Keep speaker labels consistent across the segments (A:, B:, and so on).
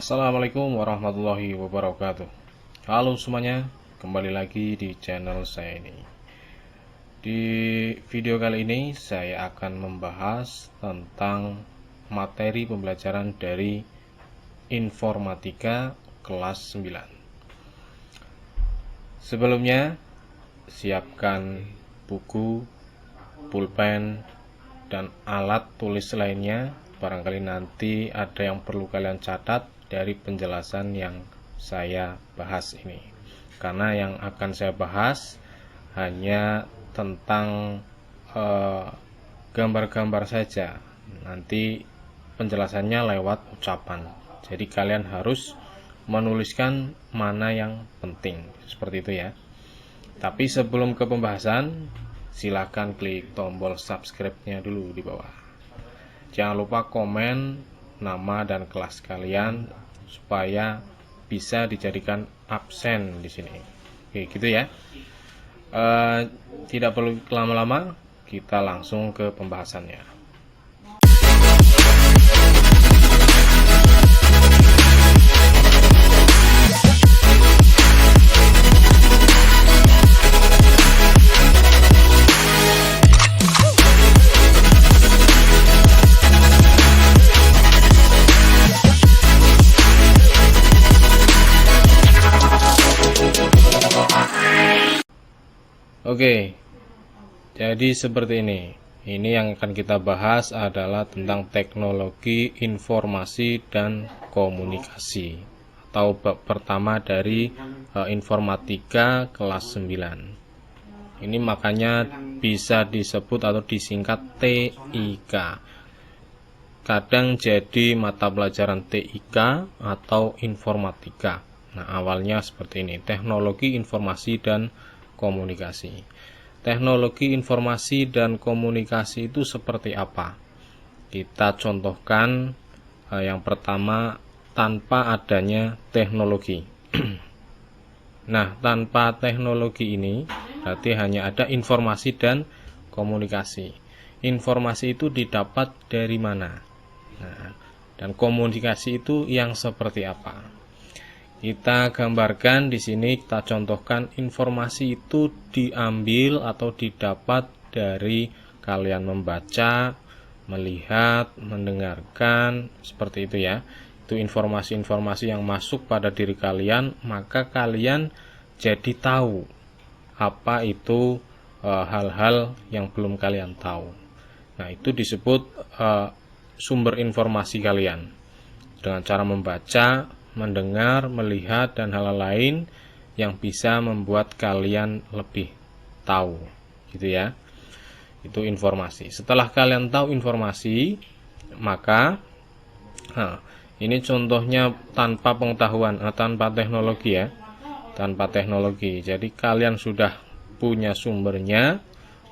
A: Assalamualaikum warahmatullahi wabarakatuh. Halo semuanya, kembali lagi di channel saya ini. Di video kali ini saya akan membahas tentang materi pembelajaran dari informatika kelas 9. Sebelumnya, siapkan buku, pulpen, dan alat tulis lainnya. Barangkali nanti ada yang perlu kalian catat dari penjelasan yang saya bahas ini, karena yang akan saya bahas hanya tentang gambar-gambar saja. Nanti penjelasannya lewat ucapan, jadi kalian harus menuliskan mana yang penting, seperti itu ya. Tapi sebelum ke pembahasan, silahkan klik tombol subscribe-nya dulu di bawah. Jangan lupa komen nama dan kelas kalian supaya bisa dijadikan absen di sini. Oke, gitu ya. Tidak perlu lama-lama, kita langsung ke pembahasannya. Oke, jadi seperti ini. Ini yang akan kita bahas adalah tentang teknologi informasi dan komunikasi, atau bab pertama dari informatika kelas 9. Ini makanya bisa disebut atau disingkat TIK. Kadang jadi mata pelajaran TIK atau informatika. Nah, awalnya seperti ini, teknologi informasi dan komunikasi. Teknologi informasi dan komunikasi itu seperti apa? Kita contohkan yang pertama, tanpa adanya teknologi. Nah, tanpa teknologi ini berarti hanya ada informasi dan komunikasi. Informasi itu didapat dari mana? Nah, dan komunikasi itu yang seperti apa? Kita gambarkan di sini, kita contohkan informasi itu diambil atau didapat dari kalian membaca, melihat, mendengarkan, seperti itu ya. Itu informasi-informasi yang masuk pada diri kalian, maka kalian jadi tahu apa itu hal-hal yang belum kalian tahu. Nah, itu disebut sumber informasi kalian. Dengan cara membaca, mendengar, melihat, dan hal lain yang bisa membuat kalian lebih tahu, gitu ya. Itu informasi. Setelah kalian tahu informasi, maka ini contohnya tanpa pengetahuan, tanpa teknologi ya, tanpa teknologi. Jadi kalian sudah punya sumbernya,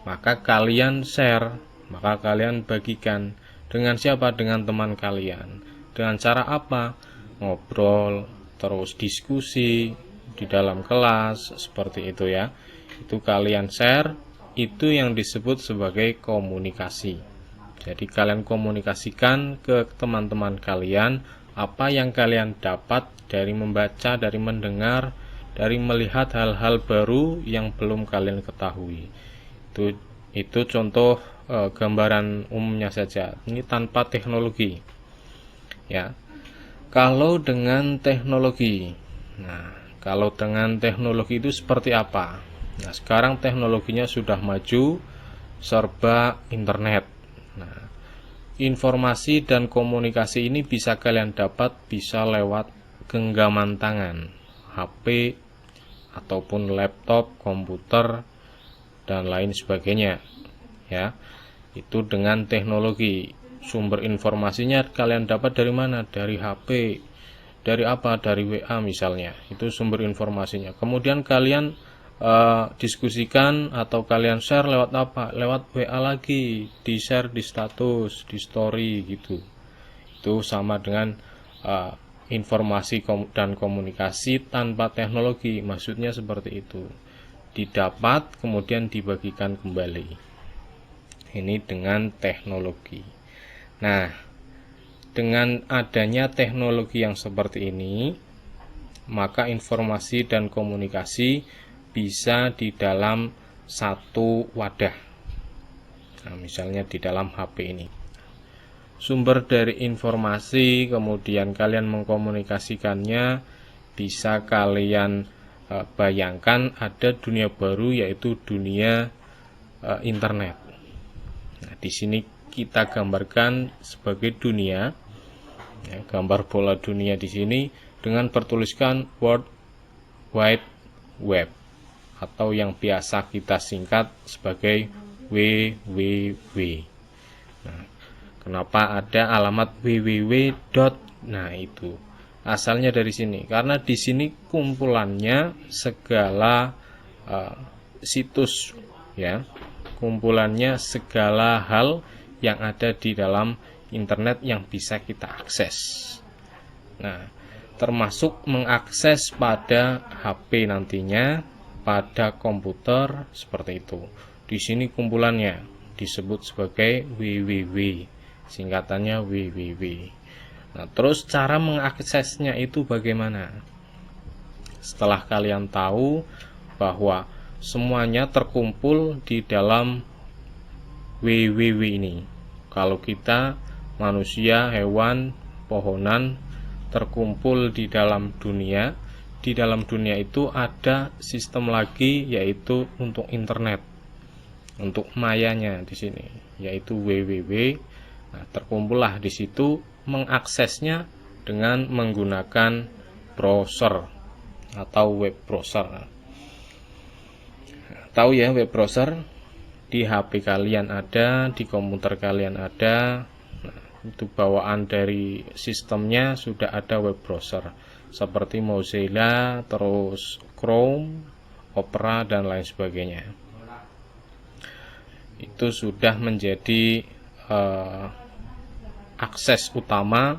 A: maka kalian share, maka kalian bagikan. Dengan siapa? Dengan teman kalian. Dengan cara apa? Ngobrol, terus diskusi di dalam kelas, seperti itu ya. Itu kalian share, itu yang disebut sebagai komunikasi. Jadi kalian komunikasikan ke teman-teman kalian apa yang kalian dapat dari membaca, dari mendengar, dari melihat hal-hal baru yang belum kalian ketahui. Itu contoh gambaran umumnya saja. Ini tanpa teknologi. Ya. Kalau dengan teknologi, kalau dengan teknologi itu seperti apa? Nah, sekarang teknologinya sudah maju, serba internet. Nah, informasi dan komunikasi ini bisa kalian dapat bisa lewat genggaman tangan, HP, ataupun laptop, komputer, dan lain sebagainya. Ya, itu dengan teknologi. Sumber informasinya kalian dapat dari mana? Dari HP. Dari apa? Dari WA misalnya. Itu sumber informasinya. Kemudian kalian diskusikan atau kalian share lewat apa? Lewat WA lagi. Di share di status, di story gitu. Itu sama dengan informasi dan komunikasi tanpa teknologi. Maksudnya seperti itu. Didapat kemudian dibagikan kembali. Ini dengan teknologi. Nah, dengan adanya teknologi yang seperti ini, maka informasi dan komunikasi bisa di dalam satu wadah. Nah, misalnya di dalam HP ini. Sumber dari informasi, kemudian kalian mengkomunikasikannya, bisa kalian bayangkan ada dunia baru, yaitu dunia internet. Nah, di sini kita gambarkan sebagai dunia, ya, gambar bola dunia di sini dengan bertuliskan World Wide Web atau yang biasa kita singkat sebagai www. Nah, kenapa ada alamat www. Nah, itu asalnya dari sini, karena di sini kumpulannya segala situs, ya, kumpulannya segala hal yang ada di dalam internet yang bisa kita akses. Nah, termasuk mengakses pada HP nantinya, pada komputer, seperti itu. Di sini kumpulannya disebut sebagai www, singkatannya www. Nah, terus cara mengaksesnya itu bagaimana? Setelah kalian tahu bahwa semuanya terkumpul di dalam www ini. Kalau kita manusia, hewan, pohonan terkumpul di dalam dunia, di dalam dunia itu ada sistem lagi, yaitu untuk internet, untuk mayanya di sini, yaitu www. Nah, terkumpullah di situ, mengaksesnya dengan menggunakan browser atau web browser. Tahu ya, web browser di HP kalian ada, di komputer kalian ada. Nah, itu bawaan dari sistemnya sudah ada web browser seperti Mozilla, terus Chrome, Opera, dan lain sebagainya. Itu sudah menjadi akses utama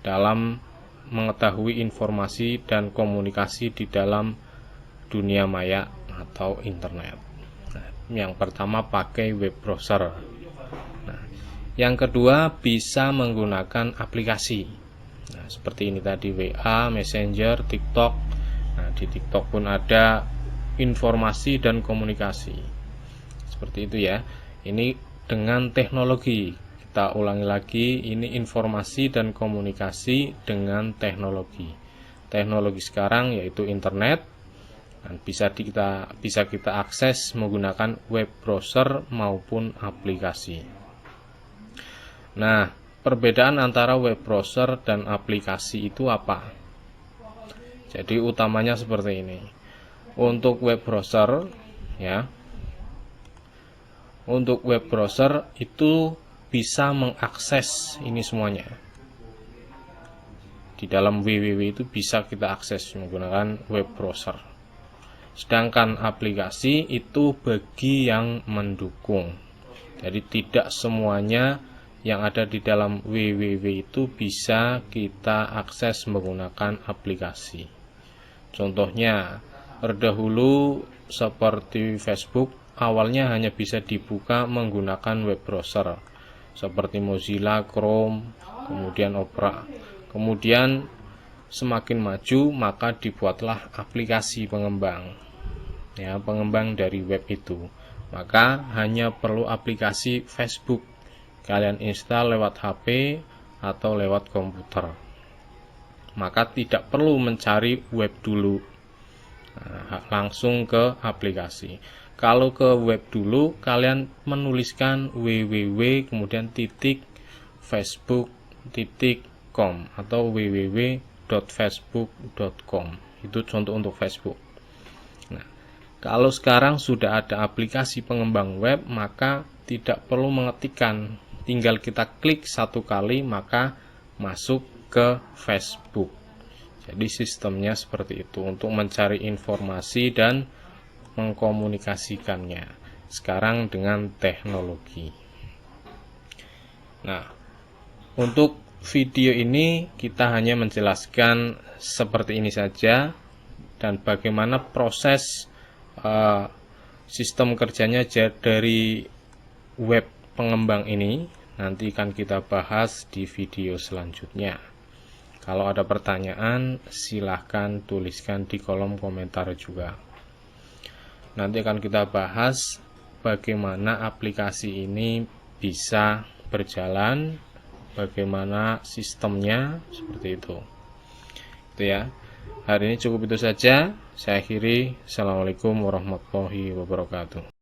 A: dalam mengetahui informasi dan komunikasi di dalam dunia maya atau internet. Nah, yang pertama pakai web browser. Nah, yang kedua bisa menggunakan aplikasi. Nah, seperti ini tadi, WA, Messenger, TikTok. Nah, di TikTok pun ada informasi dan komunikasi. Seperti itu ya. Ini dengan teknologi. Kita ulangi lagi, ini informasi dan komunikasi dengan teknologi. Teknologi sekarang yaitu internet, dan bisa kita akses menggunakan web browser maupun aplikasi. Nah, perbedaan antara web browser dan aplikasi itu apa? Jadi utamanya seperti ini. Untuk web browser, ya, untuk web browser itu bisa mengakses ini semuanya. Di dalam www itu bisa kita akses menggunakan web browser. Sedangkan aplikasi itu bagi yang mendukung. Jadi tidak semuanya yang ada di dalam www itu bisa kita akses menggunakan aplikasi. Contohnya, terdahulu seperti Facebook, awalnya hanya bisa dibuka menggunakan web browser seperti Mozilla, Chrome, kemudian Opera. Kemudian semakin maju maka dibuatlah aplikasi pengembang, ya, pengembang dari web itu. Maka hanya perlu aplikasi Facebook, kalian install lewat HP atau lewat komputer. Maka tidak perlu mencari web dulu, nah, langsung ke aplikasi. Kalau ke web dulu, kalian menuliskan www kemudian .facebook.com atau www.facebook.com. Itu contoh untuk Facebook. Nah, kalau sekarang sudah ada aplikasi pengembang web, maka tidak perlu mengetikkan, tinggal kita klik satu kali maka masuk ke Facebook. Jadi sistemnya seperti itu untuk mencari informasi dan mengkomunikasikannya sekarang dengan teknologi. Nah, untuk video ini kita hanya menjelaskan seperti ini saja dan bagaimana proses sistem kerjanya dari web pengembang ini. nanti akan kita bahas di video selanjutnya. Kalau ada pertanyaan, silahkan tuliskan di kolom komentar juga. Nanti akan kita bahas bagaimana aplikasi ini bisa berjalan, bagaimana sistemnya, seperti itu. Itu ya. Hari ini cukup itu saja. Saya akhiri. Assalamualaikum warahmatullahi wabarakatuh.